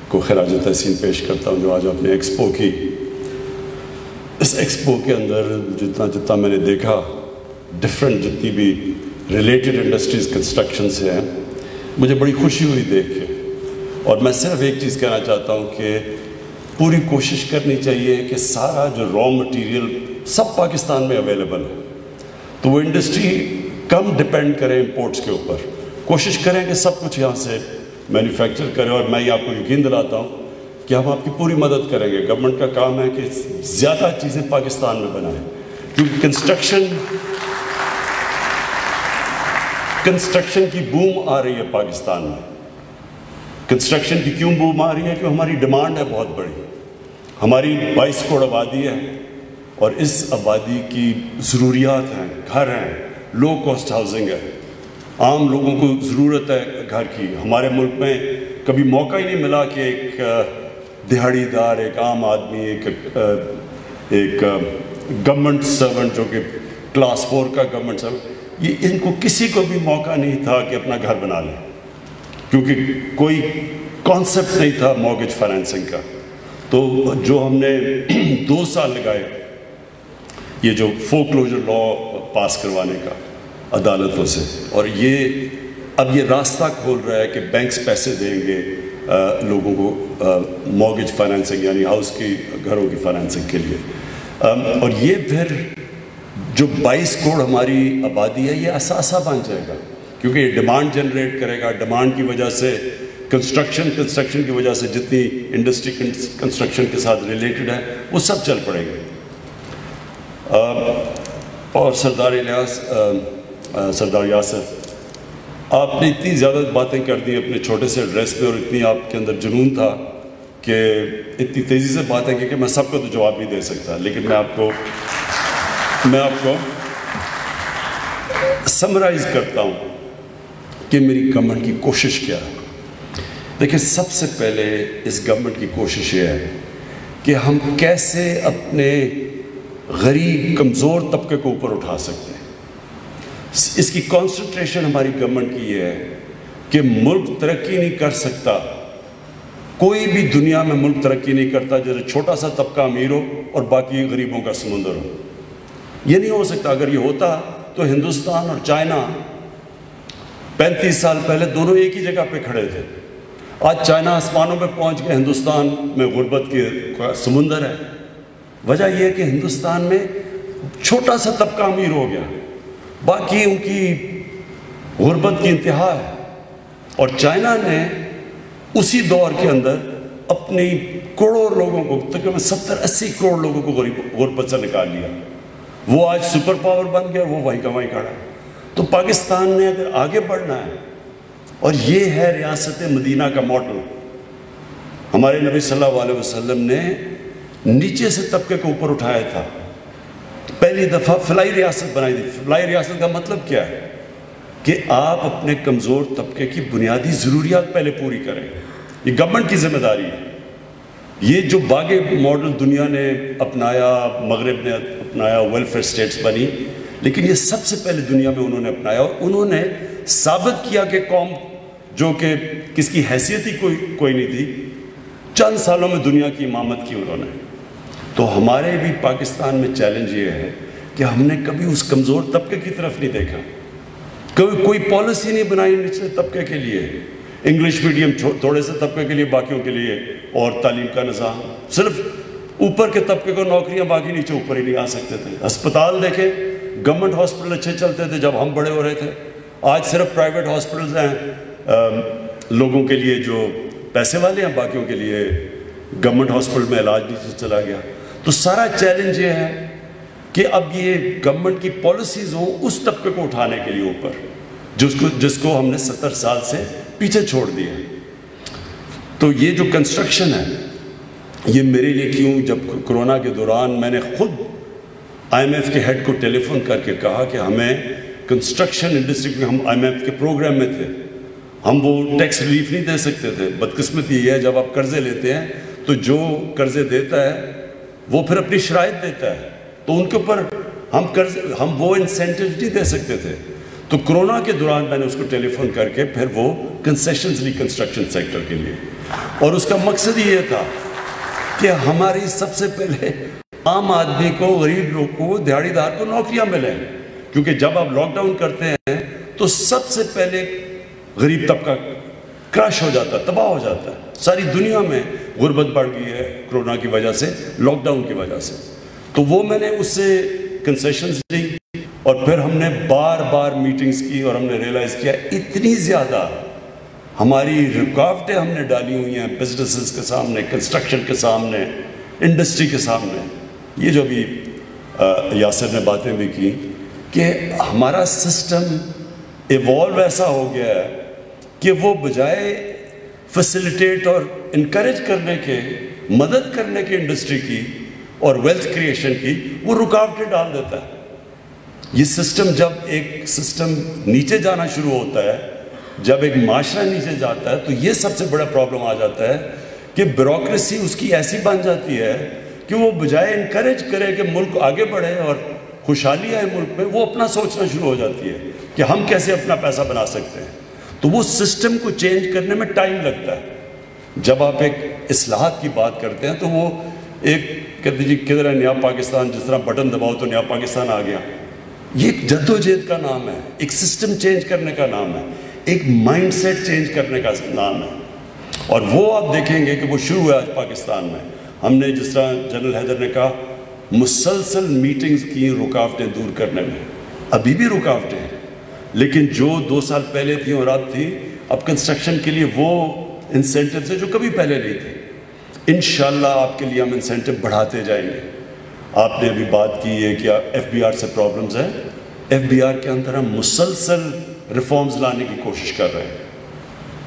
کو خراج تحسین پیش کرتا ہوں جو آج اپنے ایکسپو کی. اس ایکسپو کے اندر جتنا میں نے دیکھا ڈفرینٹ جتنی بھی ریلیٹڈ انڈسٹریز کنسٹرکشن سے ہیں, مجھے بڑی خوشی ہوئی دیکھ کے. اور میں صرف ایک چیز کہنا چاہتا ہوں کہ پوری کوشش کرنی چاہیے کہ سارا جو را مٹیریل سب پاکستان میں اویلیبل ہے, تو وہ انڈسٹری کم ڈپینڈ کریں امپورٹس کے اوپر. کوشش کریں کہ سب کچھ یہاں سے مینوفیکچر کریں, اور میں آپ کو یقین دلاتا ہوں کہ ہم آپ کی پوری مدد کریں گے. گورنمنٹ کا کام ہے کہ زیادہ چیزیں پاکستان میں بنائیں, کیونکہ کنسٹرکشن کی بوم آ رہی ہے پاکستان میں. کنسٹرکشن کی کیوں بوم آ رہی ہے؟ کہ ہماری ڈیمانڈ ہے بہت بڑی. ہماری 22 کروڑ آبادی ہے, اور اس آبادی کی ضروریات ہیں, گھر ہیں, لو کاسٹ ہاؤسنگ ہے, عام لوگوں کو ضرورت ہے گھر کی. ہمارے ملک میں کبھی موقع ہی نہیں ملا کہ ایک دہاڑی دار, ایک عام آدمی, ایک گورنمنٹ سرونٹ جو کہ کلاس 4 کا گورنمنٹ سرونٹ, یہ ان کو کسی کو بھی موقع نہیں تھا کہ اپنا گھر بنا لیں, کیونکہ کوئی کانسیپٹ نہیں تھا مورگیج فائنینسنگ کا. تو جو ہم نے 2 سال لگائے یہ جو فور کلوجر لا پاس کروانے کا عدالتوں سے, اور اب یہ راستہ کھول رہا ہے کہ بینکس پیسے دیں گے لوگوں کو مورگیج فائنینسنگ یعنی ہاؤس کی, گھروں کی فائنینسنگ کے لیے. اور یہ پھر جو 22 کروڑ ہماری آبادی ہے یہ اثاثہ بن جائے گا, کیونکہ یہ ڈیمانڈ جنریٹ کرے گا. ڈیمانڈ کی وجہ سے کنسٹرکشن کی وجہ سے جتنی انڈسٹری کنسٹرکشن کے ساتھ ریلیٹڈ ہے وہ سب چل پڑے گی. اور سردار یاسر, آپ نے اتنی زیادہ باتیں کر دی اپنے چھوٹے سے ایڈریس پہ, اور اتنی آپ کے اندر جنون تھا کہ اتنی تیزی سے باتیں کی کہ میں سب کو تو جواب نہیں دے سکتا, لیکن میں آپ کو سمرائز کرتا ہوں کہ میری گورنمنٹ کی کوشش کیا ہے. دیکھیں, سب سے پہلے اس گورنمنٹ کی کوشش یہ ہے کہ ہم کیسے اپنے غریب کمزور طبقے کو اوپر اٹھا سکتے ہیں. اس کی کانسنٹریشن ہماری گورنمنٹ کی یہ ہے کہ ملک ترقی نہیں کر سکتا, کوئی بھی دنیا میں ملک ترقی نہیں کرتا جیسے چھوٹا سا طبقہ امیر ہو اور باقی غریبوں کا سمندر ہو. یہ نہیں ہو سکتا. اگر یہ ہوتا تو ہندوستان اور چائنا 35 سال پہلے دونوں ایک ہی جگہ پہ کھڑے تھے. آج چائنا آسمانوں پہ پہنچ گئے, ہندوستان میں غربت کی سمندر ہے. وجہ یہ ہے کہ ہندوستان میں چھوٹا سا طبقہ امیر ہو گیا, باقی ان کی غربت کی انتہا ہے. اور چائنا نے اسی دور کے اندر اپنی کروڑوں لوگوں کو, تقریباً 70-80 کروڑ لوگوں کو غربت سے نکال لیا. وہ آج سپر پاور بن گیا, وہ وہیں کا وہیں کھڑا ہے. تو پاکستان نے اگر آگے بڑھنا ہے, اور یہ ہے ریاست مدینہ کا ماڈل. ہمارے نبی صلی اللہ علیہ وسلم نے نیچے سے طبقے کو اوپر اٹھایا تھا. پہلی دفعہ فلاحی ریاست بنائی تھی. فلاحی ریاست کا مطلب کیا ہے؟ کہ آپ اپنے کمزور طبقے کی بنیادی ضروریات پہلے پوری کریں. یہ گورنمنٹ کی ذمہ داری ہے. یہ جو باقی ماڈل دنیا نے اپنایا, مغرب نے اپنایا, ویلفیئر سٹیٹس بنی, لیکن یہ سب سے پہلے دنیا میں انہوں نے اپنایا, اور انہوں نے ثابت کیا کہ قوم جو کہ کس کی حیثیت ہی کوئی نہیں تھی, چند سالوں میں دنیا کی امامت کی انہوں نے. تو ہمارے بھی پاکستان میں چیلنج یہ ہے کہ ہم نے کبھی اس کمزور طبقے کی طرف نہیں دیکھا, کبھی کوئی پالیسی نہیں بنائی نچلے طبقے کے لیے. انگلش میڈیم تھوڑے سے طبقے کے لیے, باقیوں کے لیے, اور تعلیم کا نظام صرف اوپر کے طبقے کو نوکریاں, باقی نیچے اوپر ہی نہیں آ سکتے تھے. ہسپتال دیکھیں, گورنمنٹ ہاسپٹل اچھے چلتے تھے جب ہم بڑے ہو رہے تھے. آج صرف پرائیویٹ ہاسپٹلز ہیں لوگوں کے لیے جو پیسے والے ہیں, باقیوں کے لیے گورنمنٹ ہاسپٹل میں علاج نہیں چلا گیا. تو سارا چیلنج یہ ہے کہ اب یہ گورنمنٹ کی پالیسیز ہوں اس طبقے کو اٹھانے کے لیے اوپر, جس کو ہم نے 70 سال سے پیچھے چھوڑ دیا. تو یہ جو کنسٹرکشن ہے یہ میرے لیے کیوں, جب کرونا کے دوران میں نے خود IMF کے ہیڈ کو ٹیلی فون کر کے کہا کہ ہمیں کنسٹرکشن انڈسٹری میں, ہم IMF کے پروگرام میں تھے, ہم وہ ٹیکس ریلیف نہیں دے سکتے تھے. بدقسمتی یہ ہے جب آپ قرضے لیتے ہیں تو جو قرضے دیتا ہے وہ پھر اپنی شرائط دیتا ہے, تو ان کے اوپر ہم وہ انسینٹیو نہیں دے سکتے تھے. تو کرونا کے دوران میں نے اس کو ٹیلی فون کر کے پھر وہ کنسیشنز لی کنسٹرکشن سیکٹر کے لیے، اور اس کا مقصد یہ تھا کہ ہماری سب سے پہلے عام آدمی کو، غریب لوگ کو، دیہڑی دار کو نوکریاں ملیں، کیونکہ جب آپ لاک ڈاؤن کرتے ہیں تو سب سے پہلے غریب طبقہ کرش ہو جاتا ہے، تباہ ہو جاتا ہے۔ ساری دنیا میں غربت بڑھ گئی ہے کرونا کی وجہ سے، لاک ڈاؤن کی وجہ سے۔ تو وہ میں نے اس سے کنسیشنز لی، اور پھر ہم نے بار بار میٹنگز کی، اور ہم نے ریئلائز کیا اتنی زیادہ ہماری رکاوٹیں ہم نے ڈالی ہوئی ہیں بزنسز کے سامنے، کنسٹرکشن کے سامنے، انڈسٹری کے سامنے۔ یہ جو بھی یاسر نے باتیں بھی کی کہ ہمارا سسٹم ایوالو ایسا ہو گیا ہے کہ وہ بجائے فیسیلیٹیٹ اور انکریج کرنے کے، مدد کرنے کے انڈسٹری کی اور ویلتھ کریشن کی، وہ رکاوٹیں ڈال دیتا ہے۔ یہ سسٹم، جب ایک سسٹم نیچے جانا شروع ہوتا ہے، جب ایک معاشرہ نیچے جاتا ہے، تو یہ سب سے بڑا پرابلم آ جاتا ہے کہ بیوروکریسی اس کی ایسی بن جاتی ہے کہ وہ بجائے انکریج کرے کہ ملک آگے بڑھے اور خوشحالی آئے ملک میں، وہ اپنا سوچنا شروع ہو جاتی ہے کہ ہم کیسے اپنا پیسہ بنا سکتے ہیں۔ تو وہ سسٹم کو چینج کرنے میں ٹائم لگتا ہے۔ جب آپ ایک اصلاحات کی بات کرتے ہیں تو وہ ایک کہتے جی کدھر ہے نیا پاکستان، جس طرح بٹن دباؤ تو نیا پاکستان آ گیا۔ یہ ایک جد و جہد کا نام ہے، ایک سسٹم چینج کرنے کا نام ہے، ایک مائنڈ سیٹ چینج کرنے کا نام ہے، اور وہ آپ دیکھیں گے کہ وہ شروع ہوا آج پاکستان میں۔ ہم نے جس طرح جنرل حیدر نے کہا مسلسل میٹنگز کی رکاوٹیں دور کرنے میں، ابھی بھی رکاوٹیں ہیں، لیکن جو 2 سال پہلے تھیں اور اب تھی، اب کنسٹرکشن کے لیے وہ انسینٹیو سے جو کبھی پہلے نہیں تھے۔ انشاءاللہ آپ کے لیے ہم انسینٹیو بڑھاتے جائیں گے۔ آپ نے ابھی بات کی ہے کہ ایف بی آر سے پرابلمز ہیں، ایف بی آر کے اندر ہم مسلسل ریفارمز لانے کی کوشش کر رہے ہیں۔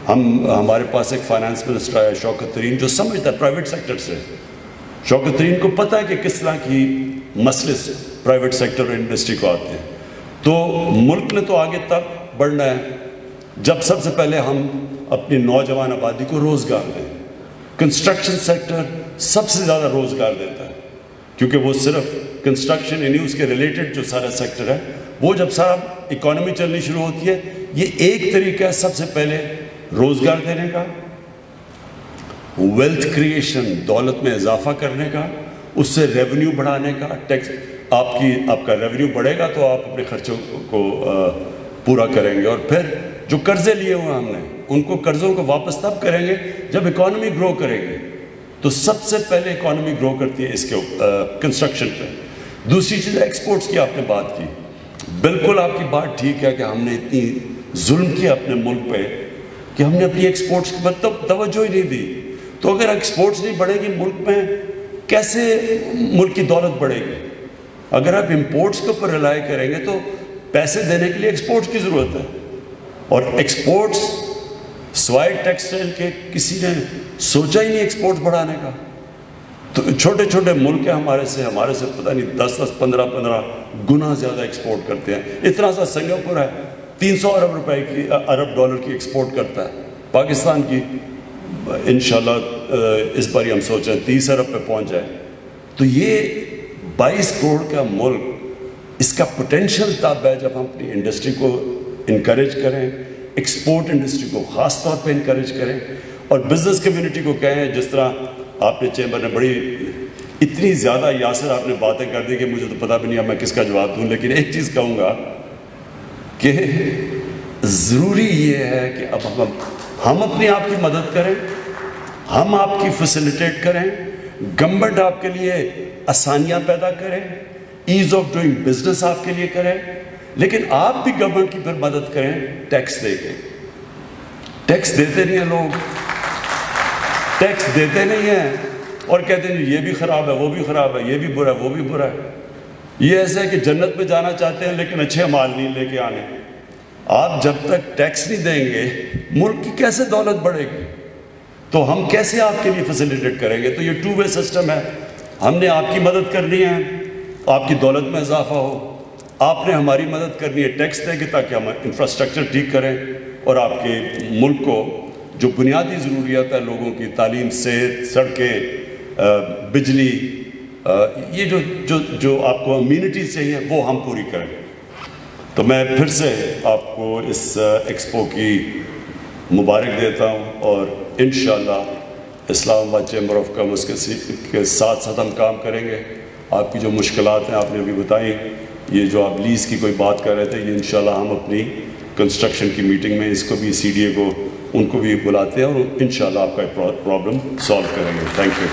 ہمارے پاس ایک فائنانس منسٹر آیا شوکت ترین، جو سمجھتا ہے پرائیویٹ سیکٹر سے۔ شوکت ترین کو پتہ ہے کہ کس طرح کی مسئلے سے پرائیویٹ سیکٹر اور انڈسٹری کو آتے ہیں۔ تو ملک نے تو آگے تک بڑھنا ہے جب سب سے پہلے ہم اپنی نوجوان آبادی کو روزگار دیں۔ کنسٹرکشن سیکٹر سب سے زیادہ روزگار دیتا ہے، کیونکہ وہ صرف کنسٹرکشن یعنی اس کے ریلیٹڈ جو سارا سیکٹر ہے، وہ جب سارا اکانومی چلنی شروع ہوتی ہے، یہ ایک طریقہ ہے سب سے پہلے روزگار دینے کا، ویلتھ کریشن، دولت میں اضافہ کرنے کا، اس سے ریونیو بڑھانے کا۔ ٹیکس آپ کا ریونیو بڑھے گا تو آپ اپنے خرچوں کو پورا کریں گے، اور پھر جو قرضے لیے ہوئے ہم نے ان کو قرضوں کو واپس تب کریں گے جب اکانومی گرو کرے گی۔ تو سب سے پہلے اکانومی گرو کرتی ہے اس کے کنسٹرکشن پہ۔ دوسری چیز ایکسپورٹس کی آپ نے بات کی، بالکل آپ کی بات ٹھیک ہے کہ ہم نے اتنی ظلم کیا اپنے ملک پہ کہ ہم نے اپنی ایکسپورٹس کی توجہ ہی نہیں دی۔ تو اگر ایکسپورٹس نہیں بڑھے گی ملک میں، کیسے ملک کی دولت بڑھے گی؟ اگر آپ امپورٹس کے اوپر ریلائی کریں گے تو پیسے دینے کے لیے ایکسپورٹس کی ضرورت ہے، اور ایکسپورٹس سوائے ٹیکسٹائل کے کسی نے سوچا ہی نہیں ایکسپورٹس بڑھانے کا۔ تو چھوٹے چھوٹے ملک ہیں ہمارے سے پتہ نہیں 10 15 گنا زیادہ ایکسپورٹ کرتے ہیں۔ اتنا سا سنگاپور ہے 300 ارب ڈالر کی ایکسپورٹ کرتا ہے، پاکستان کی انشاءاللہ اس بار ہم سوچ رہے ہیں 30 ارب پہ پہنچ جائے۔ تو یہ 22 کروڑ کا ملک، اس کا پوٹینشیل تب ہے جب ہم اپنی انڈسٹری کو انکریج کریں، ایکسپورٹ انڈسٹری کو خاص طور پہ انکریج کریں، اور بزنس کمیونٹی کو کہیں، جس طرح آپ نے چیمبر نے بڑی اتنی زیادہ یاسر آپ نے باتیں کر دی کہ مجھے تو پتہ بھی نہیں اب میں کس کا جواب دوں، لیکن ایک چیز کہوں گا کہ ضروری یہ ہے کہ اب ہم اپنے آپ کی مدد کریں، ہم آپ کی فیسیلیٹیٹ کریں، گورنمنٹ آپ کے لیے آسانیاں پیدا کریں، ایز آف ڈوئنگ بزنس آپ کے لیے کریں، لیکن آپ بھی گورنمنٹ کی پھر مدد کریں ٹیکس دے کے۔ ٹیکس دیتے نہیں ہیں لوگ، ٹیکس دیتے نہیں ہیں اور کہتے ہیں یہ بھی خراب ہے، وہ بھی خراب ہے، یہ بھی برا ہے، وہ بھی برا ہے۔ یہ ایسا ہے کہ جنت میں جانا چاہتے ہیں لیکن اچھے مال نہیں لے کے آنے۔ آپ جب تک ٹیکس نہیں دیں گے ملک کی کیسے دولت بڑھے گی؟ تو ہم کیسے آپ کے لیے فیسیلیٹیٹ کریں گے؟ تو یہ 2 وے سسٹم ہے، ہم نے آپ کی مدد کرنی ہے، آپ کی دولت میں اضافہ ہو، آپ نے ہماری مدد کرنی ہے ٹیکس دے کے تاکہ ہم انفراسٹرکچر ٹھیک کریں، اور آپ کے ملک کو جو بنیادی ضروریات ہے لوگوں کی، تعلیم، صحت، سڑکیں، بجلی، یہ جو آپ کو امینٹیز چاہیے وہ ہم پوری کریں۔ تو تو میں پھر سے آپ کو اس ایکسپو کی مبارک دیتا ہوں، اور انشاءاللہ اسلام آباد چیمبر آف کامرس کے ساتھ ساتھ ہم کام کریں گے۔ آپ کی جو مشکلات ہیں آپ نے ابھی بتائیں، یہ جو آپ لیز کی کوئی بات کر رہے تھے، یہ انشاءاللہ ہم اپنی کنسٹرکشن کی میٹنگ میں اس کو بھی CDA کو ان کو بھی بلاتے ہیں اور انشاءاللہ آپ کا پرابلم سالو کریں گے۔ Thank you.